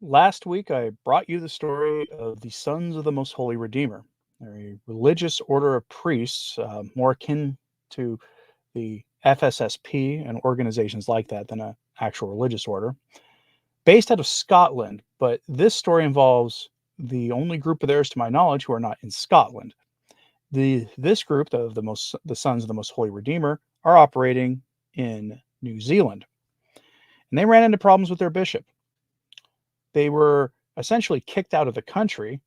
Last week, I brought you the story of the Sons of the Most Holy Redeemer. They're a religious order of priests, more akin to the FSSP and organizations like that than an actual religious order, based out of Scotland. But this story involves the only group of theirs, to my knowledge, who are not in Scotland. This group, the Sons of the Most Holy Redeemer, are operating in New Zealand, and they ran into problems with their bishop. They were essentially kicked out of the country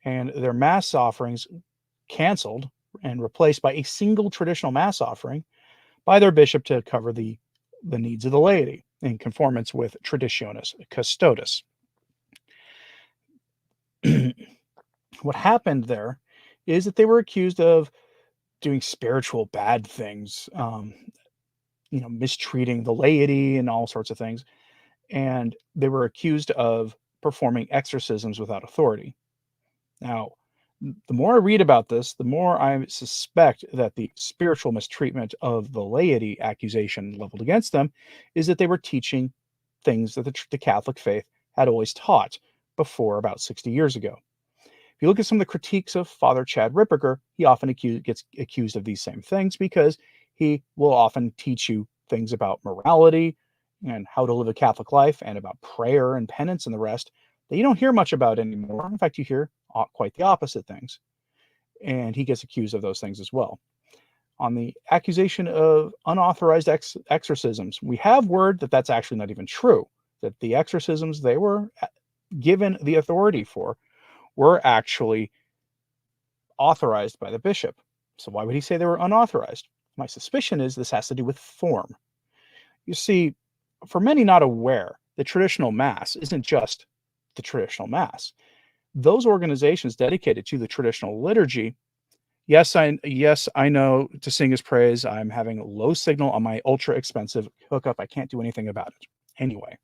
and their mass offerings canceled and replaced by a single traditional mass offering by their bishop to cover the needs of the laity in conformance with Traditionis Custodes. What happened there is that they were accused of doing spiritual bad things, mistreating the laity and all sorts of things. And they were accused of performing exorcisms without authority. Now, the more I read about this, the more I suspect that the spiritual mistreatment of the laity accusation leveled against them is that they were teaching things that the Catholic faith had always taught before about 60 years ago. If you look at some of the critiques of Father Chad Ripperger, he often gets accused of these same things because he will often teach you things about morality and how to live a Catholic life and about prayer and penance and the rest that you don't hear much about anymore. In fact, you hear quite the opposite things. And he gets accused of those things as well. On the accusation of unauthorized exorcisms, we have word that that's actually not even true, that the exorcisms they were given the authority for were actually authorized by the bishop. So why would he say they were unauthorized? My suspicion is this has to do with form. You see, for many not aware, the traditional Mass isn't just the traditional Mass. Those organizations dedicated to the traditional liturgy, yes, I know to sing his praise. I'm having a low signal on my ultra expensive hookup. I can't do anything about it. Anyway,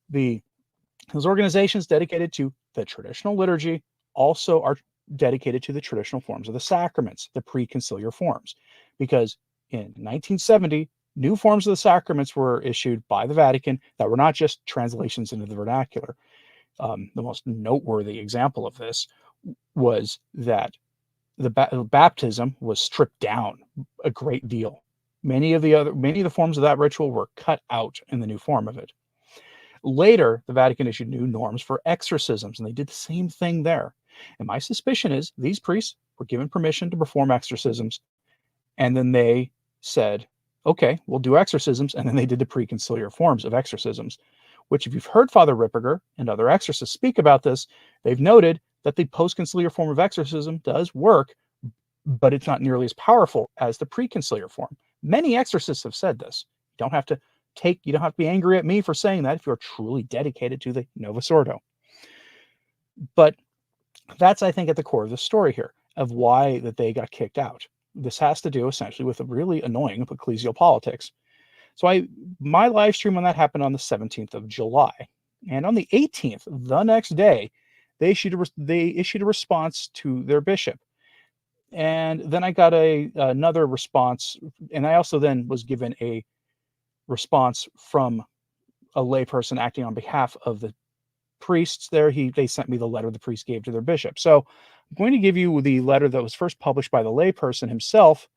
those organizations dedicated to the traditional liturgy also are dedicated to the traditional forms of the sacraments, the pre-conciliar forms, because in 1970, new forms of the sacraments were issued by the Vatican that were not just translations into the vernacular. The most noteworthy example of this was that the baptism was stripped down a great deal. Many of the forms of that ritual were cut out in the new form of it. Later, the Vatican issued new norms for exorcisms, and they did the same thing there. And my suspicion is these priests were given permission to perform exorcisms, and then they said, okay, we'll do exorcisms, and then they did the preconciliar forms of exorcisms, which if you've heard Father Ripperger and other exorcists speak about this, they've noted that the postconciliar form of exorcism does work, but it's not nearly as powerful as the preconciliar form. Many exorcists have said this. You don't have to be angry at me for saying that if you're truly dedicated to the Novus Ordo. But that's, I think, at the core of the story here of why that they got kicked out. This has to do essentially with a really annoying ecclesial politics. So my live stream on that happened on the 17th of July. And on the 18th, the next day, they issued a response to their bishop. And then I got another response, and I also then was given a response from a layperson acting on behalf of the priests there. They sent me the letter the priest gave to their bishop. So I'm going to give you the letter that was first published by the layperson himself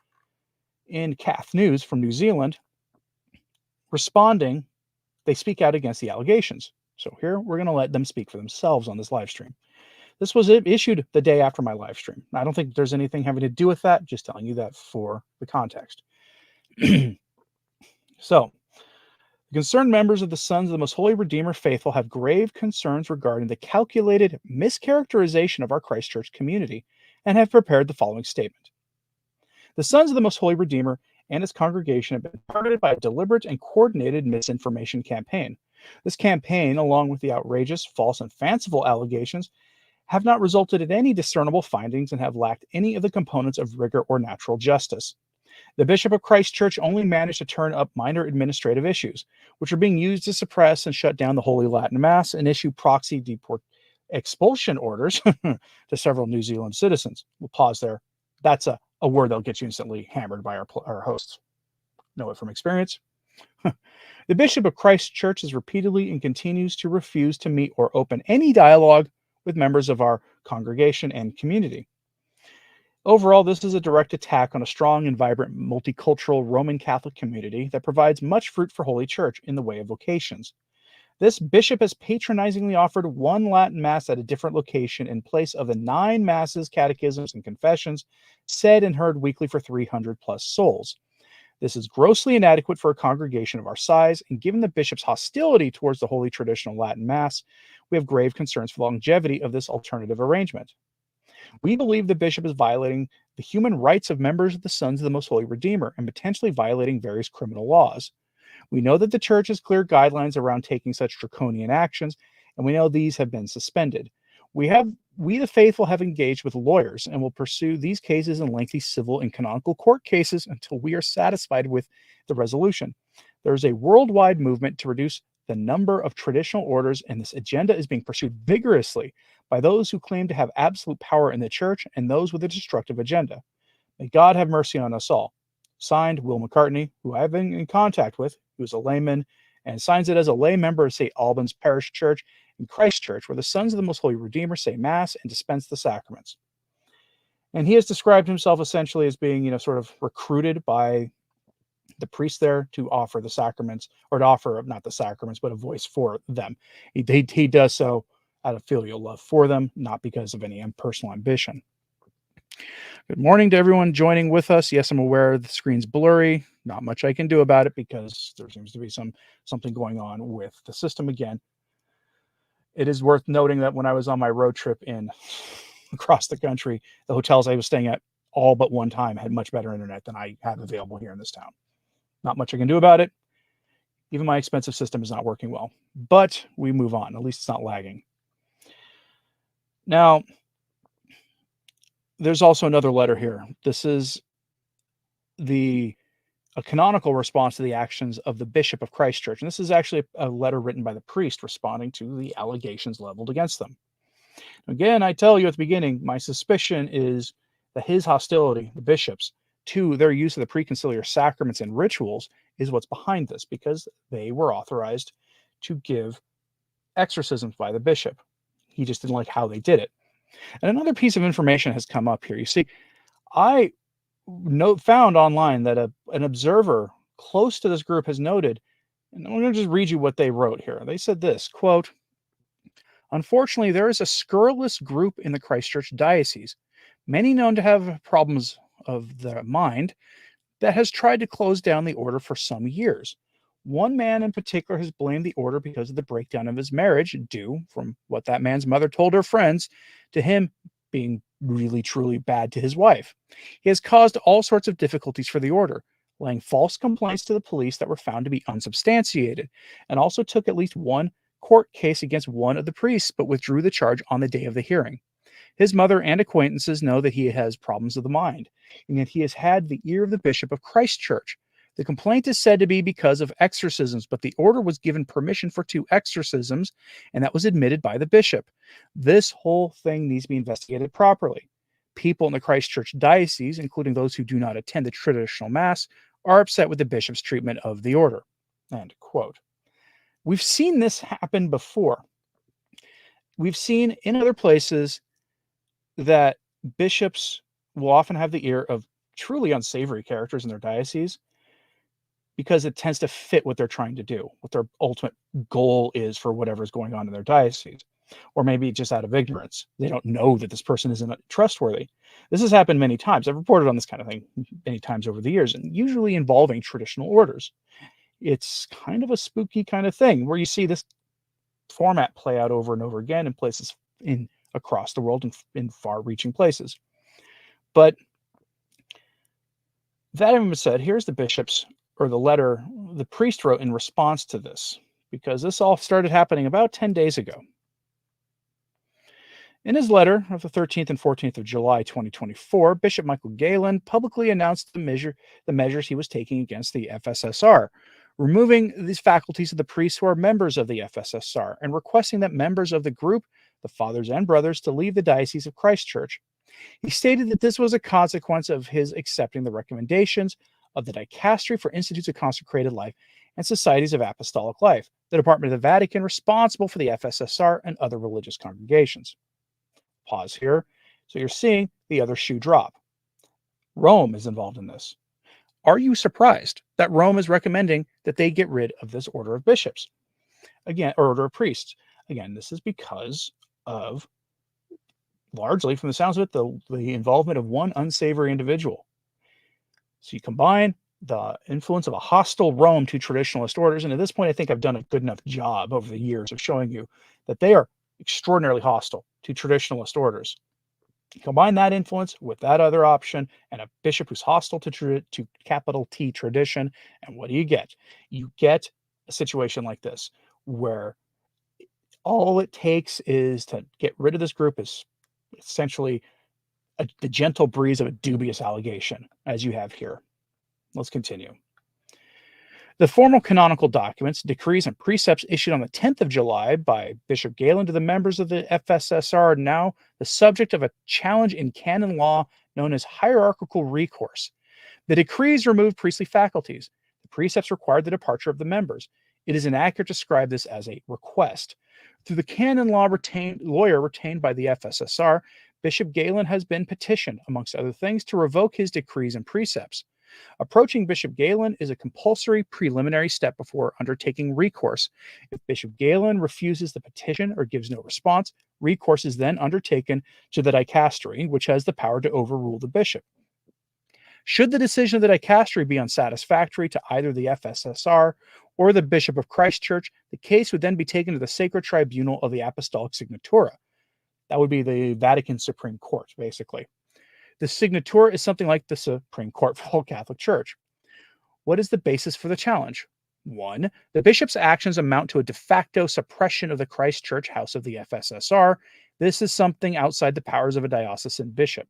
in Cath News from New Zealand. Responding, they speak out against the allegations. So here we're going to let them speak for themselves on this live stream. This was issued the day after my live stream. I don't think there's anything having to do with that, just telling you that for the context. So, the concerned members of the Sons of the Most Holy Redeemer faithful have grave concerns regarding the calculated mischaracterization of our Christchurch community and have prepared the following statement. The Sons of the Most Holy Redeemer and his congregation have been targeted by a deliberate and coordinated misinformation campaign. This campaign, along with the outrageous, false, and fanciful allegations, have not resulted in any discernible findings and have lacked any of the components of rigor or natural justice. The Bishop of Christchurch only managed to turn up minor administrative issues, which are being used to suppress and shut down the Holy Latin Mass and issue proxy expulsion orders to several New Zealand citizens. We'll pause there. That's a word that'll get you instantly hammered by our hosts. Know it from experience. The Bishop of Christ Church has repeatedly and continues to refuse to meet or open any dialogue with members of our congregation and community. Overall, this is a direct attack on a strong and vibrant multicultural Roman Catholic community that provides much fruit for Holy Church in the way of vocations. This bishop has patronizingly offered one Latin Mass at a different location in place of the 9 Masses, catechisms, and confessions said and heard weekly for 300 plus souls. This is grossly inadequate for a congregation of our size, and given the bishop's hostility towards the Holy Traditional Latin Mass, we have grave concerns for the longevity of this alternative arrangement. We believe the bishop is violating the human rights of members of the Sons of the Most Holy Redeemer and potentially violating various criminal laws. We know that the Church has clear guidelines around taking such draconian actions, and we know these have been suspended. We, the faithful, have engaged with lawyers and will pursue these cases in lengthy civil and canonical court cases until we are satisfied with the resolution. There is a worldwide movement to reduce the number of traditional orders, and this agenda is being pursued vigorously by those who claim to have absolute power in the Church and those with a destructive agenda. May God have mercy on us all. Signed, Will McCartney, who I have been in contact with, who is a layman, and signs it as a lay member of St. Albans Parish Church and Christ Church, where the Sons of the Most Holy Redeemer say Mass and dispense the sacraments. And he has described himself essentially as being, sort of recruited by the priest there to offer the sacraments, or to offer not the sacraments, but a voice for them. He does so out of filial love for them, not because of any personal ambition. Good morning to everyone joining with us. Yes, I'm aware the screen's blurry. Not much I can do about it because there seems to be something going on with the system again. It is worth noting that when I was on my road trip across the country, the hotels I was staying at all but one time had much better internet than I have available here in this town. Not much I can do about it. Even my expensive system is not working well, but we move on. At least it's not lagging. Now, there's also another letter here. This is a canonical response to the actions of the Bishop of Christ Church. And this is actually a letter written by the priest responding to the allegations leveled against them. Again, I tell you at the beginning, my suspicion is that his hostility, the bishop's, to their use of the preconciliar sacraments and rituals is what's behind this, because they were authorized to give exorcisms by the bishop. He just didn't like how they did it. And another piece of information has come up here. You see, I found online that an observer close to this group has noted, and I'm going to just read you what they wrote here. They said this, quote, "Unfortunately, there is a scurrilous group in the Christchurch diocese, many known to have problems of the mind, that has tried to close down the order for some years. One man in particular has blamed the order because of the breakdown of his marriage, due, from what that man's mother told her friends, to him being really, truly bad to his wife. He has caused all sorts of difficulties for the order, laying false complaints to the police that were found to be unsubstantiated, and also took at least one court case against one of the priests, but withdrew the charge on the day of the hearing. His mother and acquaintances know that he has problems of the mind, and that he has had the ear of the Bishop of Christ Church. The complaint is said to be because of exorcisms, but the order was given permission for 2 exorcisms, and that was admitted by the bishop. This whole thing needs to be investigated properly. People in the Christ Church diocese, including those who do not attend the traditional Mass, are upset with the bishop's treatment of the order." End quote. We've seen this happen before. We've seen in other places that bishops will often have the ear of truly unsavory characters in their diocese, because it tends to fit what they're trying to do, what their ultimate goal is for whatever's going on in their diocese. Or maybe just out of ignorance. They don't know that this person isn't trustworthy. This has happened many times. I've reported on this kind of thing many times over the years, and usually involving traditional orders. It's kind of a spooky kind of thing where you see this format play out over and over again in places across the world and in far-reaching places. But that having been said, here's the bishop's, or the letter the priest wrote in response to this, because this all started happening about 10 days ago. In his letter of the 13th and 14th of July 2024, Bishop Michael Galen publicly announced the measures he was taking against the FSSR, removing these faculties of the priests who are members of the FSSR and requesting that members of the group, the fathers and brothers, to leave the Diocese of Christ Church. He stated that this was a consequence of his accepting the recommendations of the Dicastery for Institutes of Consecrated Life and societies of apostolic life, the Department of the Vatican responsible for the FSSR and other religious congregations. Pause here. So you're seeing the other shoe drop. Rome is involved in this. Are you surprised that Rome is recommending that they get rid of this order of bishops? Again, or order of priests. Again, this is because of, largely from the sounds of it, the involvement of one unsavory individual. So you combine the influence of a hostile Rome to traditionalist orders, and at this point, I think I've done a good enough job over the years of showing you that they are extraordinarily hostile to traditionalist orders. You combine that influence with that other option and a bishop who's hostile to capital T tradition, and what do you get? You get a situation like this, where all it takes is to get rid of this group is essentially the gentle breeze of a dubious allegation, as you have here. Let's continue. The formal canonical documents, decrees, and precepts issued on the 10th of July by Bishop Galen to the members of the FSSR are now the subject of a challenge in canon law known as hierarchical recourse. The decrees removed priestly faculties. The precepts required the departure of the members. It is inaccurate to describe this as a request. Through the canon law lawyer retained by the FSSR, Bishop Galen has been petitioned, amongst other things, to revoke his decrees and precepts. Approaching Bishop Galen is a compulsory preliminary step before undertaking recourse. If Bishop Galen refuses the petition or gives no response, recourse is then undertaken to the dicastery, which has the power to overrule the bishop. Should the decision of the dicastery be unsatisfactory to either the FSSR or the Bishop of Christ Church, the case would then be taken to the Sacred Tribunal of the Apostolic Signatura. That would be the Vatican Supreme Court, basically. The Signatura is something like the Supreme Court for the whole Catholic Church. What is the basis for the challenge? 1. The bishop's actions amount to a de facto suppression of the Christ Church House of the FSSR. This is something outside the powers of a diocesan bishop.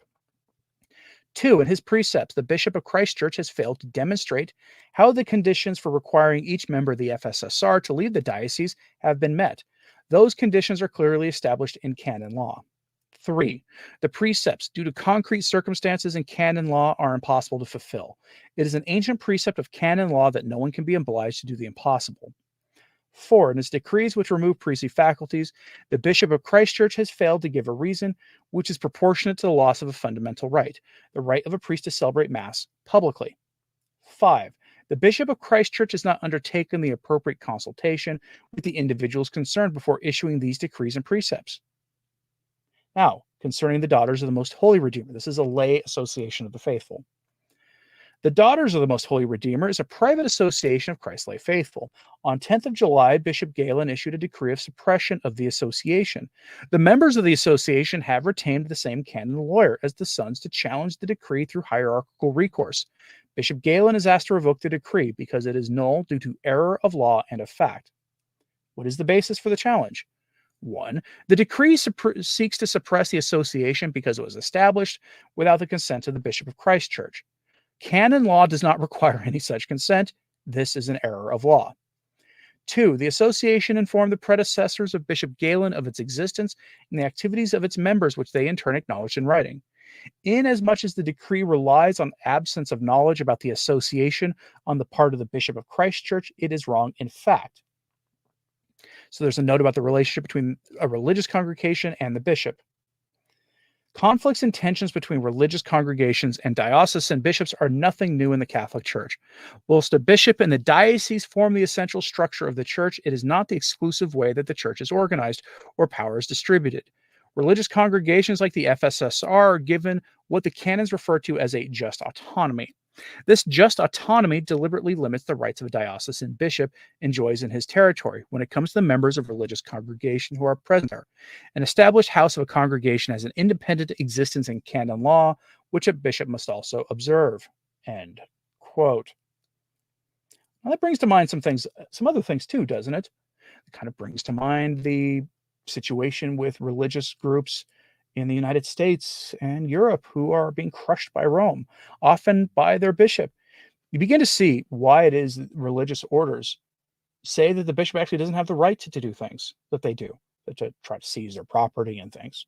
2. In his precepts, the Bishop of Christ Church has failed to demonstrate how the conditions for requiring each member of the FSSR to leave the diocese have been met. Those conditions are clearly established in canon law. 3. The precepts, due to concrete circumstances in canon law, are impossible to fulfill. It is an ancient precept of canon law that no one can be obliged to do the impossible. 4. In his decrees which remove priestly faculties, the Bishop of Christ Church has failed to give a reason which is proportionate to the loss of a fundamental right, the right of a priest to celebrate Mass publicly. 5. The Bishop of Christ Church has not undertaken the appropriate consultation with the individuals concerned before issuing these decrees and precepts. Now, concerning the Daughters of the Most Holy Redeemer, this is a lay association of the faithful. The Daughters of the Most Holy Redeemer is a private association of Christ's lay faithful. On 10th of July, Bishop Galen issued a decree of suppression of the association. The members of the association have retained the same canon lawyer as the sons to challenge the decree through hierarchical recourse. Bishop Galen is asked to revoke the decree because it is null due to error of law and of fact. What is the basis for the challenge? 1. The decree seeks to suppress the association because it was established without the consent of the Bishop of Christ Church. Canon law does not require any such consent. This is an error of law. 2. The association informed the predecessors of Bishop Galen of its existence and the activities of its members, which they in turn acknowledged in writing. Inasmuch as the decree relies on absence of knowledge about the association on the part of the Bishop of Christ Church, it is wrong in fact. So there's a note about the relationship between a religious congregation and the bishop. Conflicts and tensions between religious congregations and diocesan bishops are nothing new in the Catholic Church. Whilst a bishop and the diocese form the essential structure of the Church, it is not the exclusive way that the Church is organized or power is distributed. Religious congregations like the FSSR are given what the canons refer to as a just autonomy. This just autonomy deliberately limits the rights of a diocesan bishop enjoys in his territory when it comes to the members of religious congregation who are present there. An established house of a congregation has an independent existence in canon law, which a bishop must also observe. End quote. Now that brings to mind some other things too, doesn't it? It kind of brings to mind the situation with religious groups in the United States and Europe who are being crushed by Rome, often by their bishop. You begin to see why it is that religious orders say that the bishop actually doesn't have the right to do things that they do, to try to seize their property and things.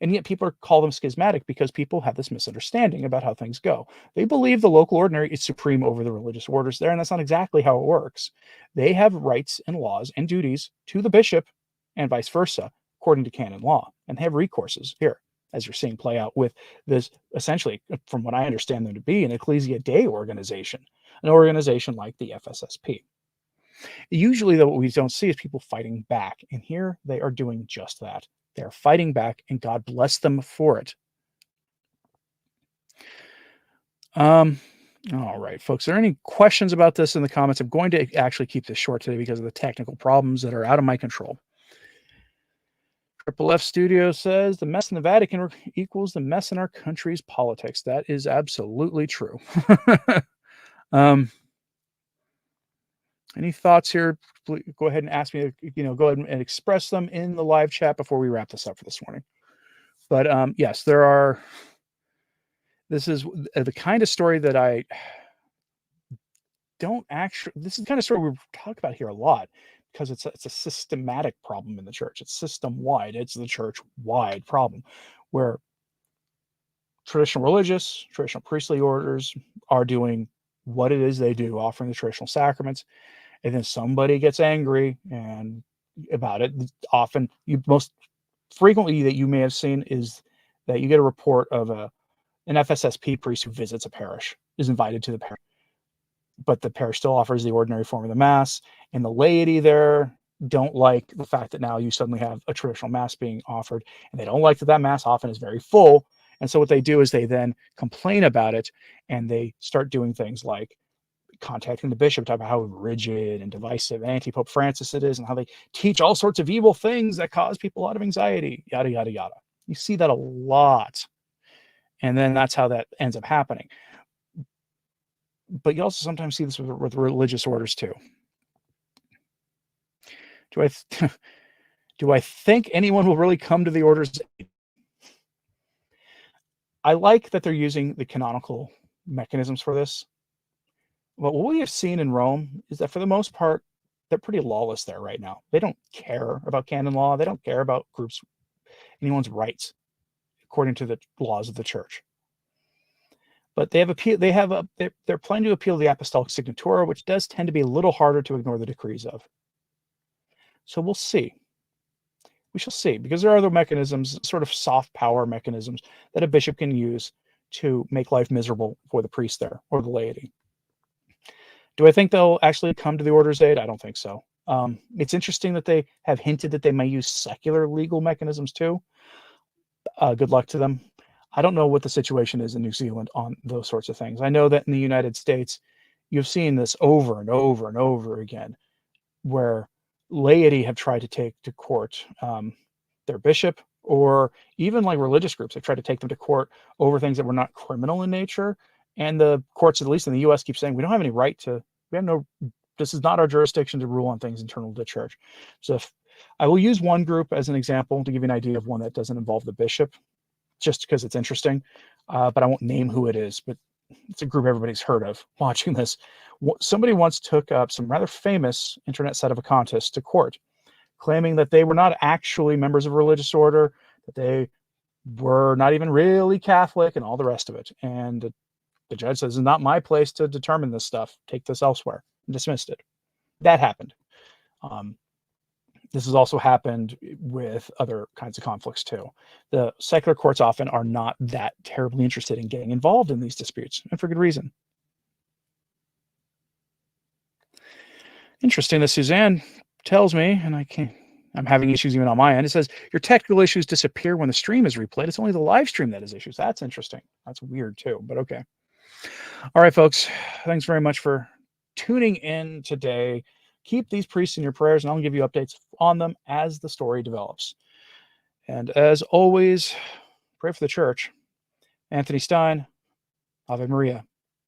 And yet people call them schismatic because people have this misunderstanding about how things go. They believe the local ordinary is supreme over the religious orders there, and that's not exactly how it works. They have rights and laws and duties to the bishop and vice versa, according to canon law, and they have recourses here, as you're seeing play out with this, essentially, from what I understand them to be, an Ecclesia Dei organization, an organization like the FSSP. Usually, though, what we don't see is people fighting back, and here they are doing just that. They're fighting back, and God bless them for it. All right, folks. Are there any questions about this in the comments? I'm going to actually keep this short today because of the technical problems that are out of my control. Triple F Studio says the mess in the Vatican equals the mess in our country's politics. That is absolutely true. Any thoughts here? Please go ahead and ask me. Go ahead and express them in the live chat before we wrap this up for this morning. But yes, there are. This is the kind of story that I don't actually. This is the kind of story we talk about here a lot because it's a systematic problem in the church. It's system wide. It's the church wide problem, where traditional religious, traditional priestly orders are doing what it is they do, offering the traditional sacraments, and then somebody gets angry and about it. Often, most frequently that you may have seen is that you get a report of an FSSP priest who visits a parish, is invited to the parish, but the parish still offers the ordinary form of the Mass, and the laity there don't like the fact that now you suddenly have a traditional Mass being offered, and they don't like that Mass often is very full. And so what they do is they then complain about it, and they start doing things like contacting the bishop, talk about how rigid and divisive anti-Pope Francis it is, and how they teach all sorts of evil things that cause people a lot of anxiety, yada, yada, yada. You see that a lot. And then that's how that ends up happening. But you also sometimes see this with religious orders too. Do I think anyone will really come to the orders? I like that they're using the canonical mechanisms for this. But what we have seen in Rome is that for the most part, they're pretty lawless there right now. They don't care about canon law. They don't care about anyone's rights, according to the laws of the church. But they're planning to appeal the apostolic signatura, which does tend to be a little harder to ignore the decrees of. So we'll see. We shall see, because there are other mechanisms, sort of soft power mechanisms, that a bishop can use to make life miserable for the priest there or the laity. Do I think they'll actually come to the order's aid? I don't think so. It's interesting that they have hinted that they may use secular legal mechanisms too. Good luck to them. I don't know what the situation is in New Zealand on those sorts of things. I know that in the United States, you've seen this over and over and over again, where laity have tried to take to court their bishop, or even like religious groups have tried to take them to court over things that were not criminal in nature. And the courts, at least in the U.S., keep saying we don't have any right to. This is not our jurisdiction to rule on things internal to the church. So I will use one group as an example to give you an idea of one that doesn't involve the bishop, just because it's interesting, but I won't name who it is, but it's a group everybody's heard of watching this. Somebody once took up some rather famous internet sedevacantists to court, claiming that they were not actually members of a religious order, that they were not even really Catholic, and all the rest of it. And the judge says, it's not my place to determine this stuff. Take this elsewhere. And dismissed it. That happened. This has also happened with other kinds of conflicts too. The secular courts often are not that terribly interested in getting involved in these disputes, and for good reason. Interesting that Suzanne tells me, and I'm having issues even on my end. It says your technical issues disappear when the stream is replayed. It's only the live stream that has issues. That's interesting. That's weird too, but okay. All right, folks. Thanks very much for tuning in today. Keep these priests in your prayers, and I'll give you updates on them as the story develops. And as always, pray for the church. Anthony Stine, Ave Maria.